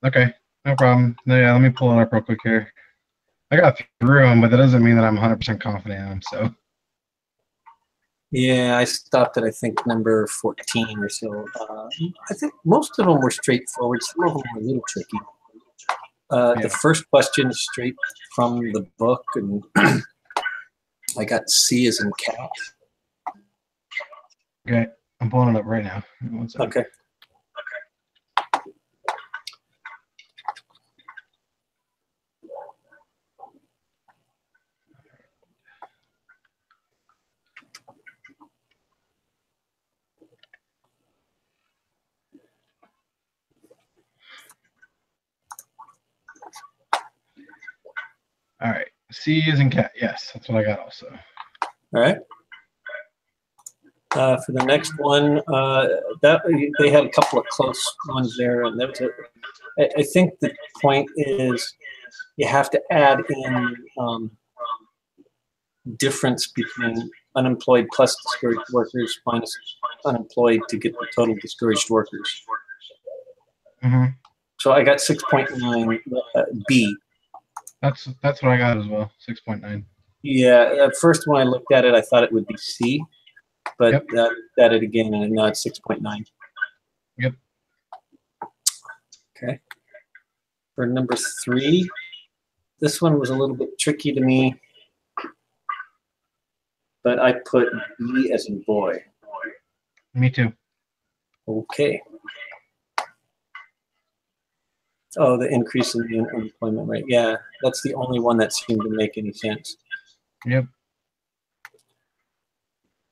Okay, no problem. No, yeah, let me pull it up real quick here. I got through them, but that doesn't mean that I'm 100% confident in them. So Yeah, I stopped at I think number 14 or so. I think most of them were straightforward. Some of them were a little tricky. The yeah. first question is straight from the book, and I got C as in cat. Okay, I'm pulling it up right now. One second. Okay. All right, C is in cat. Yes, that's what I got also. All right. For the next one, that they had a couple of close ones there, and that was I think the point is you have to add in difference between unemployed plus discouraged workers minus unemployed to get the total discouraged workers. Mm-hmm. So I got 6.9 B. That's what I got as well. 6.9. Yeah, at first when I looked at it, I thought it would be C, but Yep. that it again, and now it's 6.9. Yep. Okay. For number 3, this one was a little bit tricky to me, but I put B as in boy. Me too. Okay. Oh, the increase in the unemployment rate. Yeah, that's the only one that seemed to make any sense. Yep.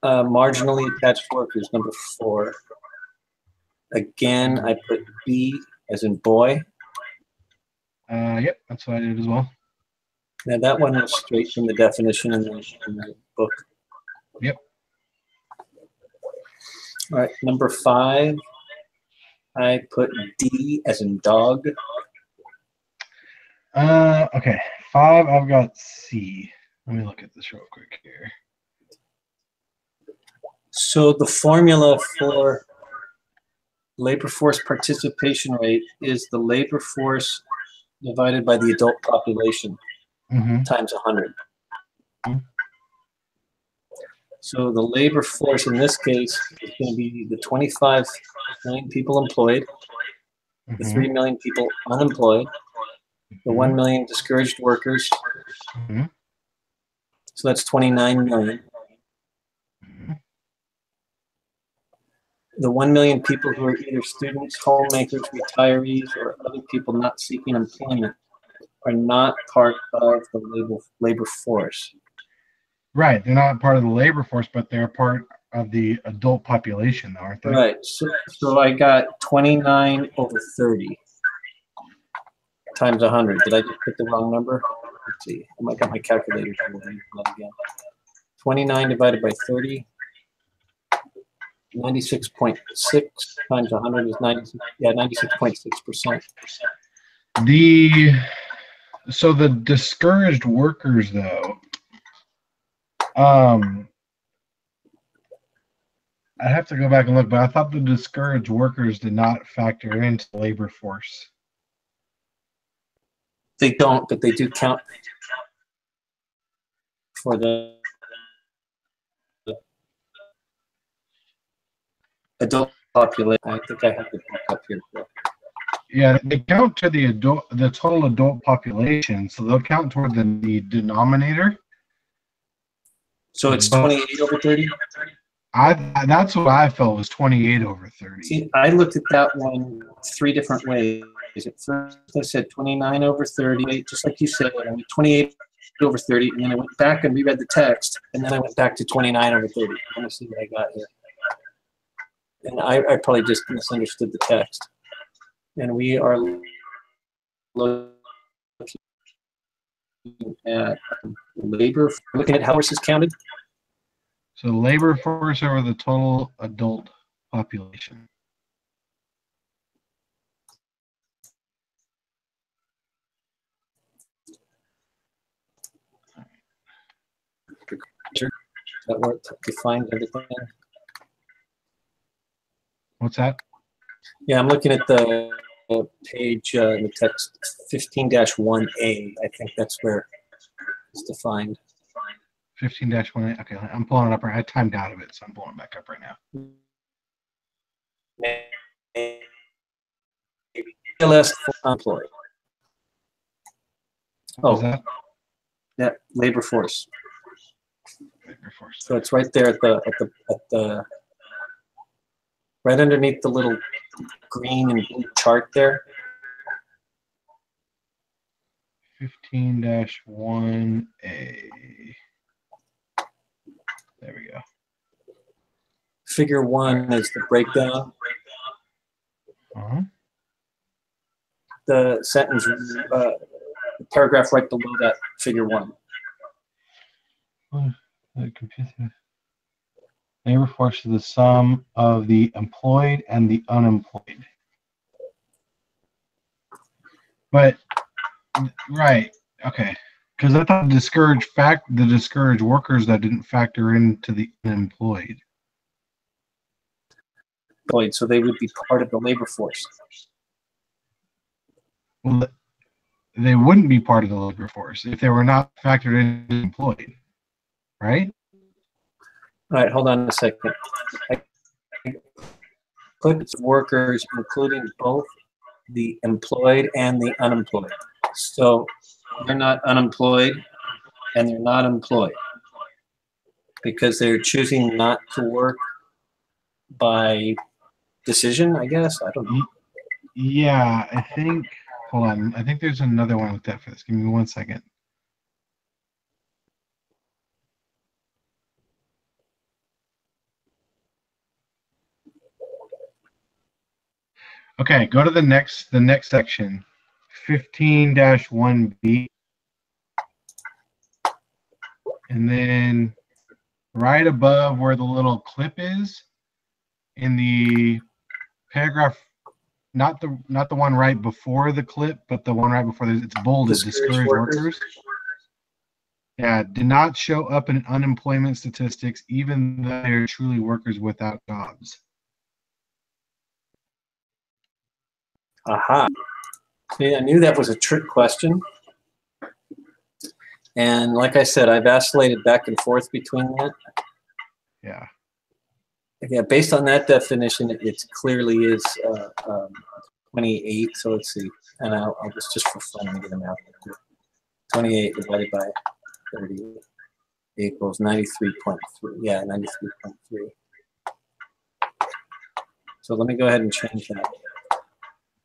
Marginally attached workers, number 4. Again, I put B as in boy. Yep, that's what I did as well. Now that one was straight from the definition in the book. Yep. All right, number 5, I put D as in dog. Okay. 5, I've got C. Let me look at this real quick here. So the formula for labor force participation rate is the labor force divided by the adult population times 100. So the labor force in this case is going to be the 25 million people employed, the 3 million people unemployed, the 1 million discouraged workers. So that's 29 million. The 1 million people who are either students, homemakers, retirees, or other people not seeking employment are not part of the labor force. Right, they're not part of the labor force, but they're part of the adult population, though, aren't they? Right. So I got 29 over 30 times 100. Did I just put the wrong number? Let's see. I might got my calculator again. 29 divided by 30. 96.6 times 100 is 96.6%. So the discouraged workers, though, I have to go back and look, but I thought the discouraged workers did not factor into the labor force. They don't, but they do count for the adult population. I think I have the book up here. Yeah, they count to the total adult population, so they'll count toward the denominator. So it's 28 over 30? That's what I felt was 28 over 30. See, I looked at that one 3 different ways. At first, I said 29 over 30, just like you said, I went 28 over 30, and then I went back and reread the text, and then I went back to 29 over 30. Let me see what I got here. And I probably just misunderstood the text. And we are looking at labor, looking at how horses counted. So labor force over the total adult population. That worked, defined everything. What's that? Yeah, I'm looking at the page in the text 15-1A. I think that's where it's defined. 15-1. Okay, I'm pulling it up. I timed out of it, so I'm pulling it back up right now. LS for employee. What was Oh, that? yeah, labor force. Labor force. So it's right there at the right underneath the little green and blue chart there. 15-1A. There we go. Figure 1 is the breakdown. Uh-huh. The sentence, the paragraph right below that, figure 1. The computer. Labor force is the sum of the employed and the unemployed. But right, okay, because I thought the discouraged workers that didn't factor into the unemployed. So they would be part of the labor force. Well, they wouldn't be part of the labor force if they were not factored in employed, right? All right, hold on a second. I put workers, including both the employed and the unemployed. So they're not unemployed and they're not employed because they're choosing not to work by decision, I guess. I don't know. Yeah, I think, hold on. I think there's another one with that for this. Give me 1 second. Okay, go to the next section, 15-1B. And then right above where the little clip is, in the paragraph, not the one right before the clip, but the one right before this, it's bolded, discouraged workers. Yeah, did not show up in unemployment statistics, even though they're truly workers without jobs. Aha. See, I knew that was a trick question. And like I said, I vacillated back and forth between that. Yeah. Yeah, based on that definition, it clearly is 28. So let's see. And I'll just for fun, I'm get them out. 28 divided by 30 equals 93.3. Yeah, 93.3. So let me go ahead and change that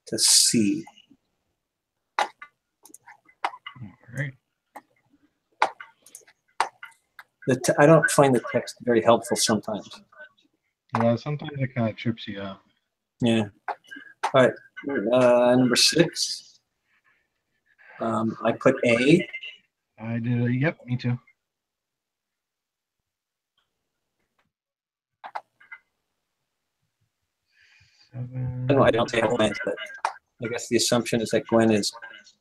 to C. All right. I don't find the text very helpful sometimes. Yeah, sometimes it kind of trips you up. Yeah. All right. Number 6. I put A. I did. Yep, me too. I don't say Gwen, but I guess the assumption is that Gwen is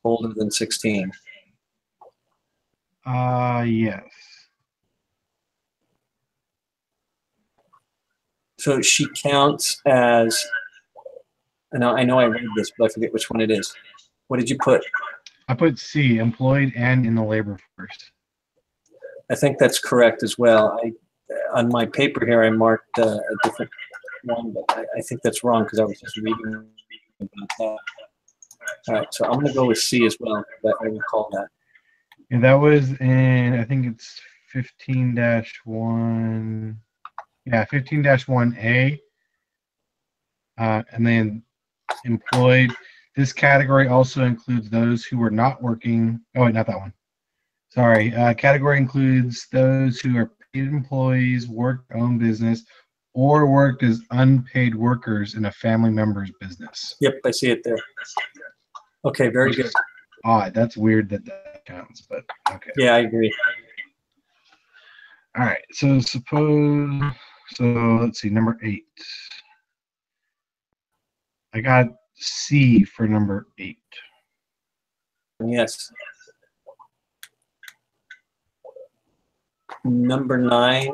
older than 16. Yes. So she counts as, I know I read this, but I forget which one it is. What did you put? I put C, employed and in the labor force. I think that's correct as well. On my paper here, I marked a different one, but I think that's wrong because I was just reading about that. All right, so I'm going to go with C as well. I recall that. Yeah, that was in, I think it's 15-1. Yeah, 15-1A. And then employed. This category also includes those who were not working. Oh, wait, not that one. Sorry. Category includes those who are paid employees, worked own business, or worked as unpaid workers in a family member's business. Yep, I see it there. Okay, very good. Odd. That's weird that counts, but okay. Yeah, I agree. All right. So let's see, number 8. I got C for number 8. Yes. Number 9, I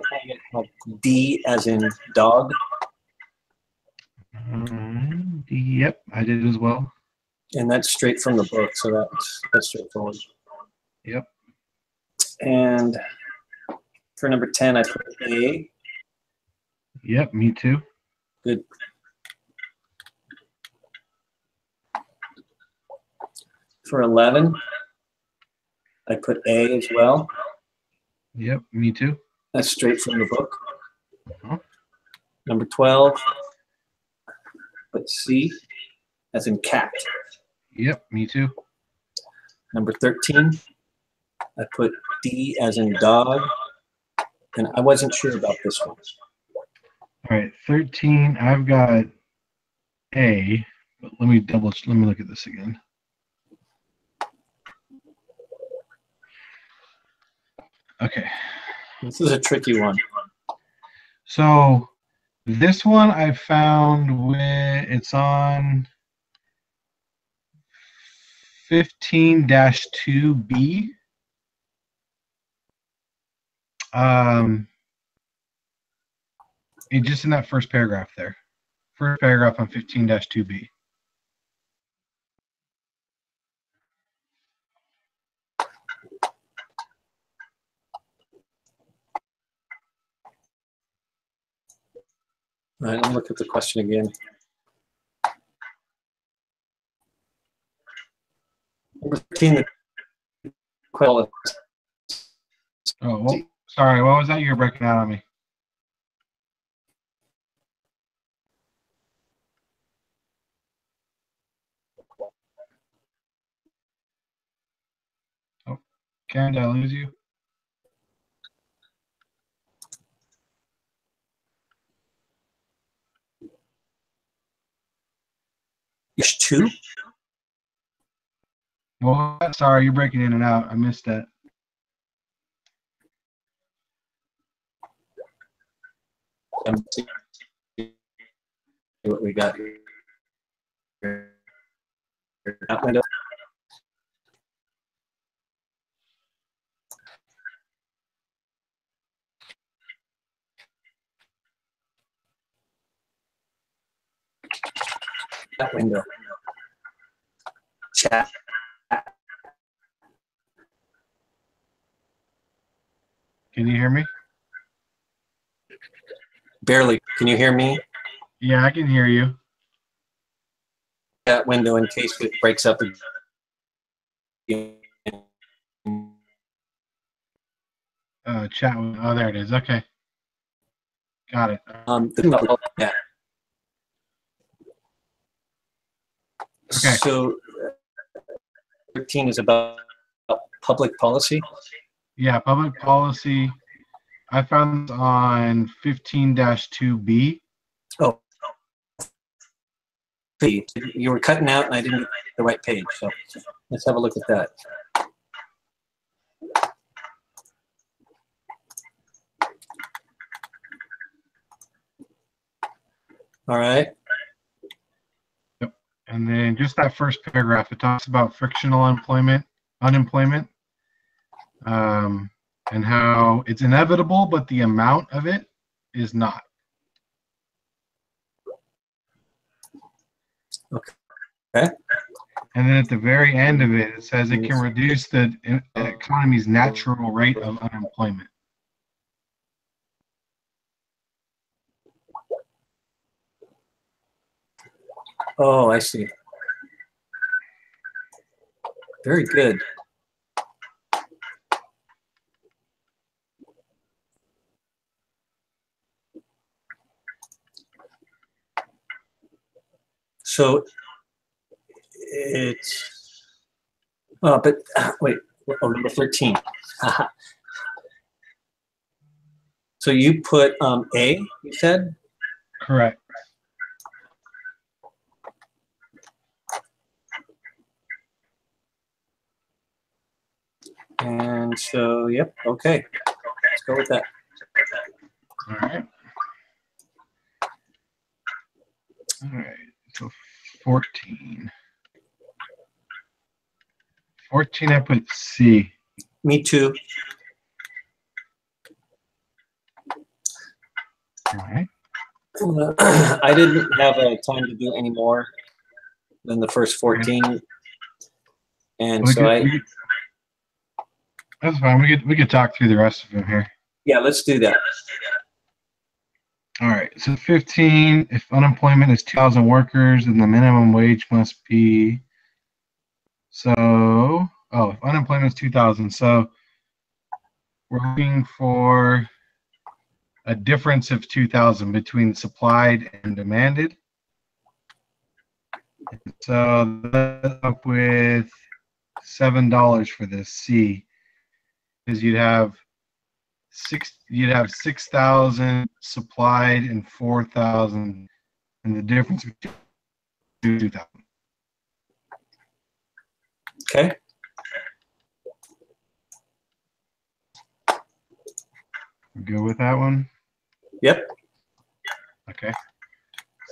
have D as in dog. Yep, I did as well. And that's straight from the book, so that's straightforward. Yep. And for number 10, I put A. Yep, me too. Good. For 11, I put A as well. Yep, me too. That's straight from the book. Uh-huh. Number 12, put C as in cat. Yep, me too. Number 13, I put D as in dog. And I wasn't sure about this one. All right, 13, I've got A, but let me look at this again. Okay. This is a tricky one. So this one I found it's on 15-2B. It just in that first paragraph there. First paragraph on 15-2B. All right, let me look at the question again. Number 13, Oh, well, sorry. What was that? You were breaking out on me. Oh, Karen, did I lose you? Ish 2? Well, sorry, you're breaking in and out. I missed that. Let's see what we got here. That window. That window. Chat. Can you hear me? Barely. Can you hear me? Yeah, I can hear you. That window in case it breaks up again. Chat. Oh, there it is. Okay. Got it. Yeah. Okay. So 13 is about public policy. Yeah, public policy. I found this on 15-2B. Oh, you were cutting out and I didn't get the right page. So let's have a look at that. All right. Yep. And then just that first paragraph, it talks about frictional unemployment, and how it's inevitable, but the amount of it is not. Okay. And then at the very end of it, it says it can reduce the economy's natural rate of unemployment. Oh, I see. Very good. So it's, but wait, oh, number 13. So you put A, you said? Correct. And so, yep, okay. Let's go with that. All right. All right. So 14. 14, I put C. Me too. All right. I didn't have time to do any more. than the first 14. And We so could, that's fine. We could talk through the rest of them here. yeah, let's do that. All right. So 15, if unemployment is 2,000 workers, then the minimum wage must be. So, if unemployment is 2,000, so we're looking for a difference of 2,000 between supplied and demanded. So that's up with $7 for this C, because you'd have 6,000 supplied and 4,000, and the difference between 2,000. Okay. Good with that one? Yep. Okay.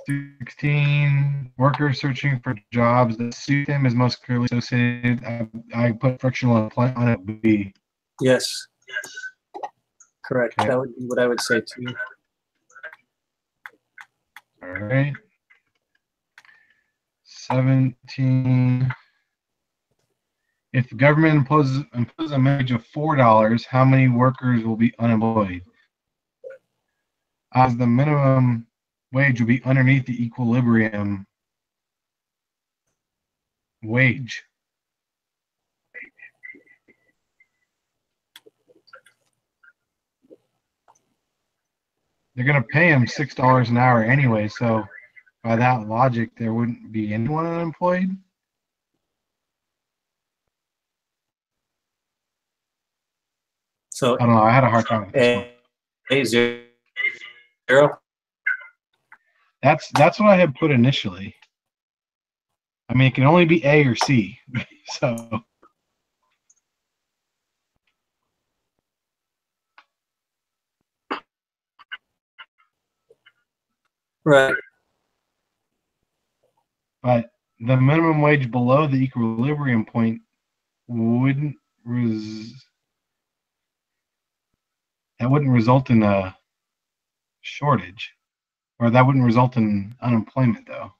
16, workers searching for jobs that suit them is most clearly associated. I put frictional employment on it, B. Yes. Correct. Okay. That would be what I would say too. All right. 17. If the government imposes a wage of $4, how many workers will be unemployed? As the minimum wage will be underneath the equilibrium wage. They're going to pay them $6 an hour anyway, so by that logic, there wouldn't be anyone unemployed. So I don't know. I had a hard time with this one. A0. That's what I had put initially. I mean, it can only be A or C. So Right. but the minimum wage below the equilibrium point wouldn't that wouldn't result in a shortage, or that wouldn't result in unemployment, though.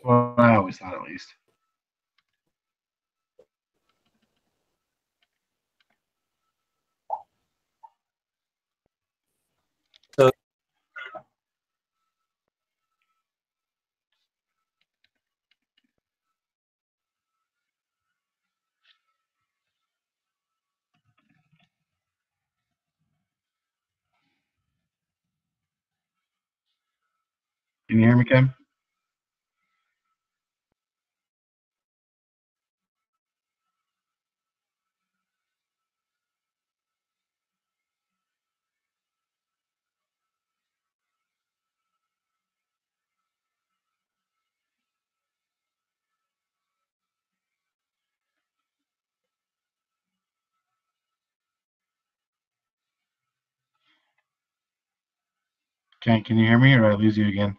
Well, I always thought, at least. So Can you hear me, Kim? Can you hear me, or did I lose you again?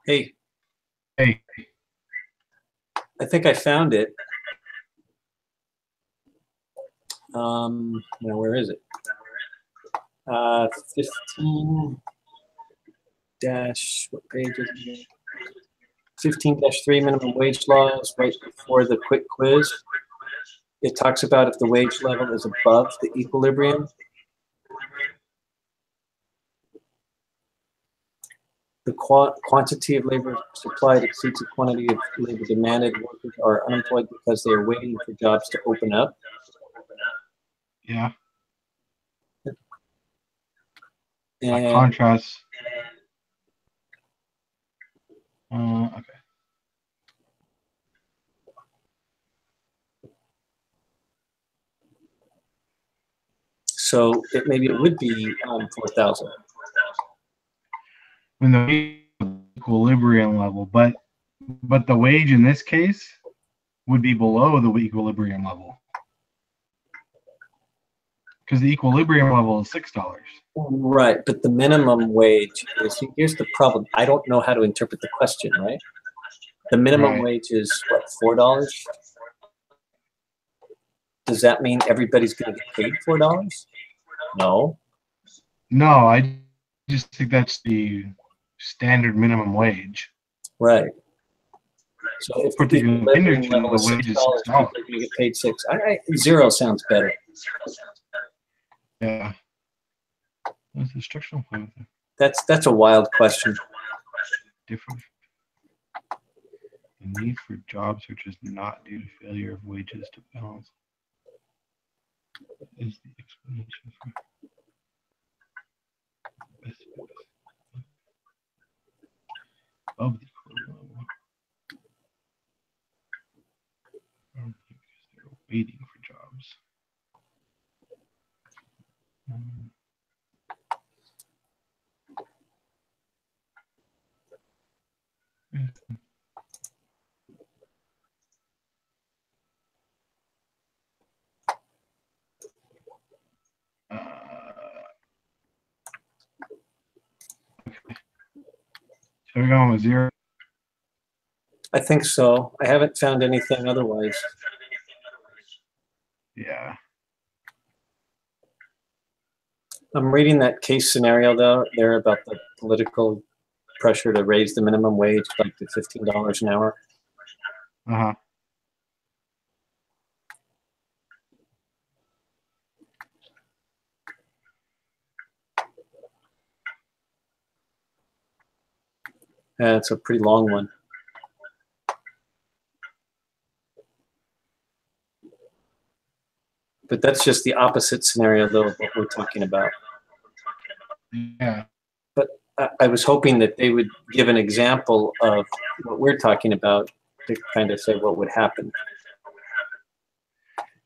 Hey, Hey, I think I found it. Now where is it? 15 dash, what page is it? 15-3 minimum wage laws, right before the quick quiz. It talks about if the wage level is above the equilibrium. The quantity of labor supplied exceeds the quantity of labor demanded. Workers are unemployed because they are waiting for jobs to open up. yeah, by And contrast, okay. so maybe it would be 4,000. When the equilibrium level, but the wage in this case would be below the equilibrium level because the equilibrium level is $6. Right, but the minimum wage is, here's the problem. I don't know how to interpret the question, right? The minimum Right. wage is what, $4? Does that mean everybody's going to get paid $4? No. No, I just think that's the standard minimum wage. Right. So if the Particularly in equilibrium industry, level the is wage is $6, people are $6. going to get paid $6. Zero sounds better. Yeah. What's the structural plan? That's a wild question. Different. The need for job search is not due to failure of wages to balance. Is the explanation for above the equivalent level. Because they're waiting for jobs. Okay. So we're going with 0. I think so. I haven't found anything otherwise. Yeah. I'm reading that case scenario though there about the political pressure to raise the minimum wage like to $15 an hour. Uh-huh. It's a pretty long one. But that's just the opposite scenario though of what we're talking about. Yeah. But I was hoping that they would give an example of what we're talking about to kind of say what would happen.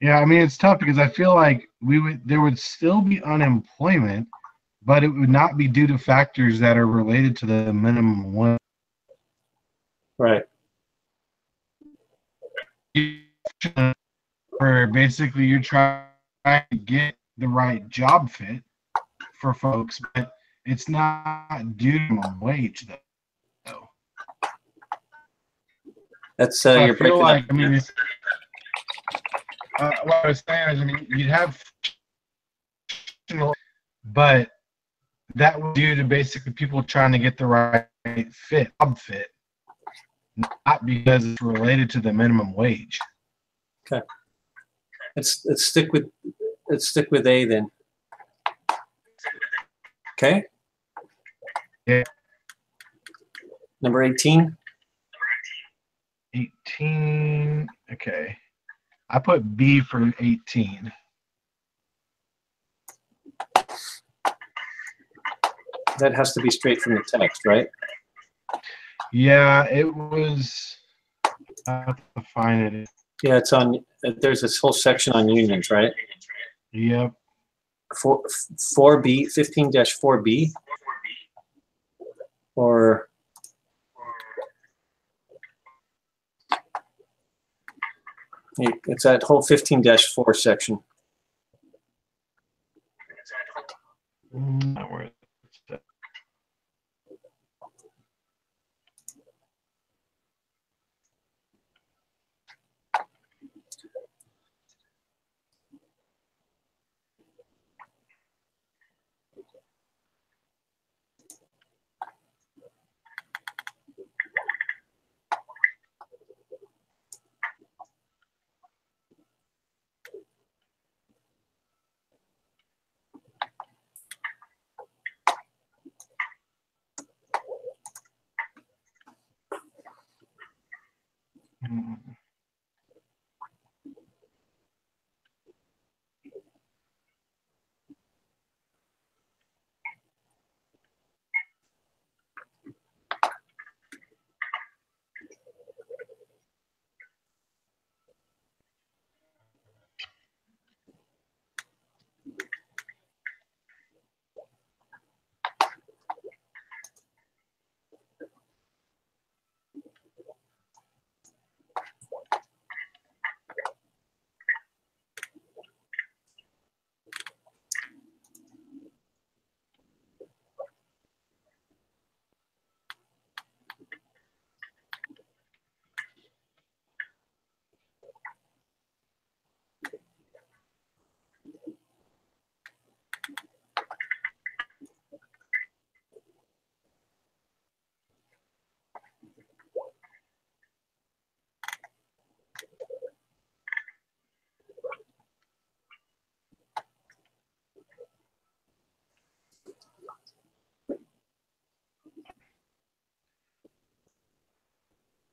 Yeah, I mean it's tough because I feel like there would still be unemployment, but it would not be due to factors that are related to the minimum wage. Right. Where basically you're trying to get the right job fit for folks, but it's not due to minimum wage though. That's So I you're feel breaking like up. I mean it's, what I was saying is I mean you'd have, but that was due to basically people trying to get the right job fit, not because it's related to the minimum wage. Okay. Let's stick with A then. Okay. Yeah. Number 18. 18. Okay. I put B for 18. That has to be straight from the text, right? Yeah, it was. I have to find it. Yeah, it's on. There's this whole section on unions, right? Yep. 4B, 15-4B, or it's that whole 15-4 section. Where is that?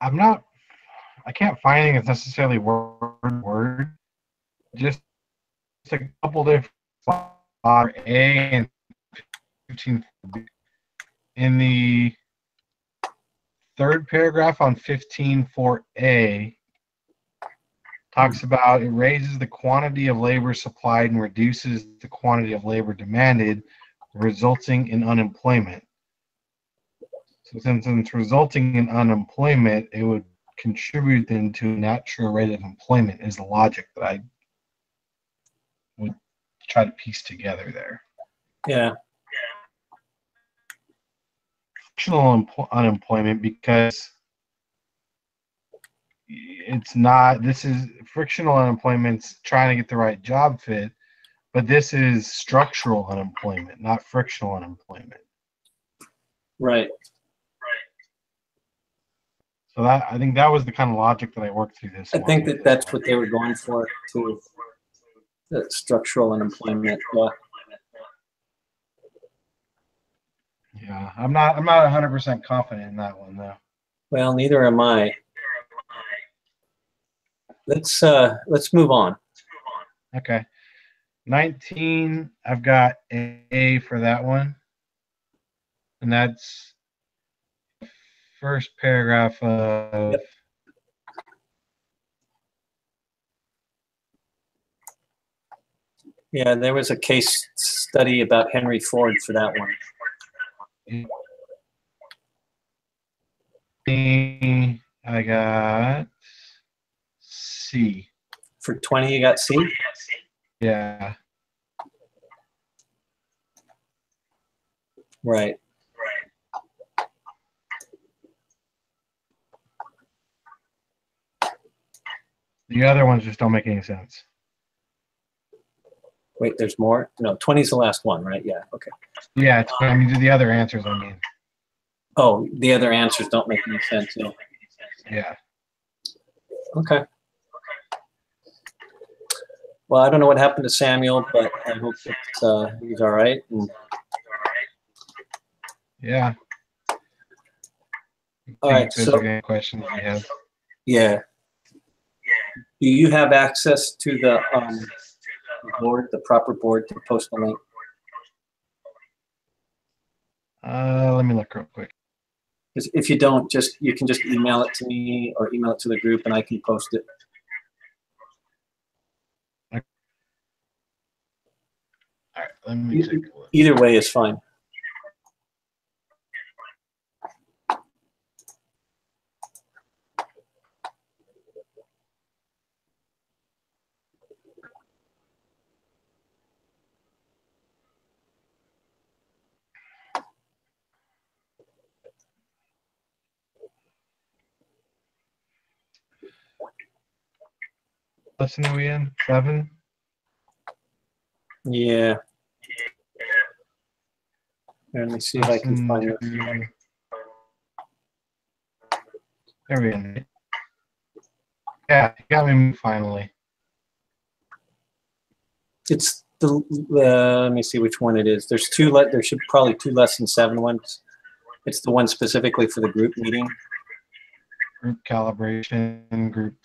I can't find anything that's necessarily word. Just a couple different spots, A and 15. In the third paragraph on 15.4a, talks about it raises the quantity of labor supplied and reduces the quantity of labor demanded, resulting in unemployment. So since it's resulting in unemployment, it would contribute then to a natural rate of employment is the logic that I would try to piece together there. Yeah. Frictional unemployment, because it's not, this is frictional unemployment's trying to get the right job fit, but this is structural unemployment, not frictional unemployment. Right. So that, I think that was the kind of logic that I worked through this. I think that that's what they were going for too. That structural unemployment. Yeah. Yeah, I'm not 100% confident in that one though. Well, neither am I. Let's move on. Okay. 19, I've got A for that one. And that's first paragraph of Yep. Yeah, there was a case study about Henry Ford for that one. I got C. For 20, you got C? Yeah. Right. The other ones just don't make any sense. Wait, there's more? No, 20 is the last one, right? Yeah, okay. Yeah, I mean the other answers, I mean. Oh, the other answers don't make any sense. Yeah. Yeah. Okay. Well, I don't know what happened to Samuel, but I hope that he's all right. And Yeah. all right, If there's so any questions you have. yeah. Do you have access to the board, the proper board to post the link? Let me look real quick. 'Cause if you don't, you can just email it to me or email it to the group, and I can post it. All right, let me take a look. Either way is fine. Lesson are we in? 7? Yeah. Let me see if I can find it. There we go. Yeah, you got me finally. It's the let me see which one it is. There's two. There should probably 2 lesson 7 ones. It's the one specifically for the group meeting. Group calibration, group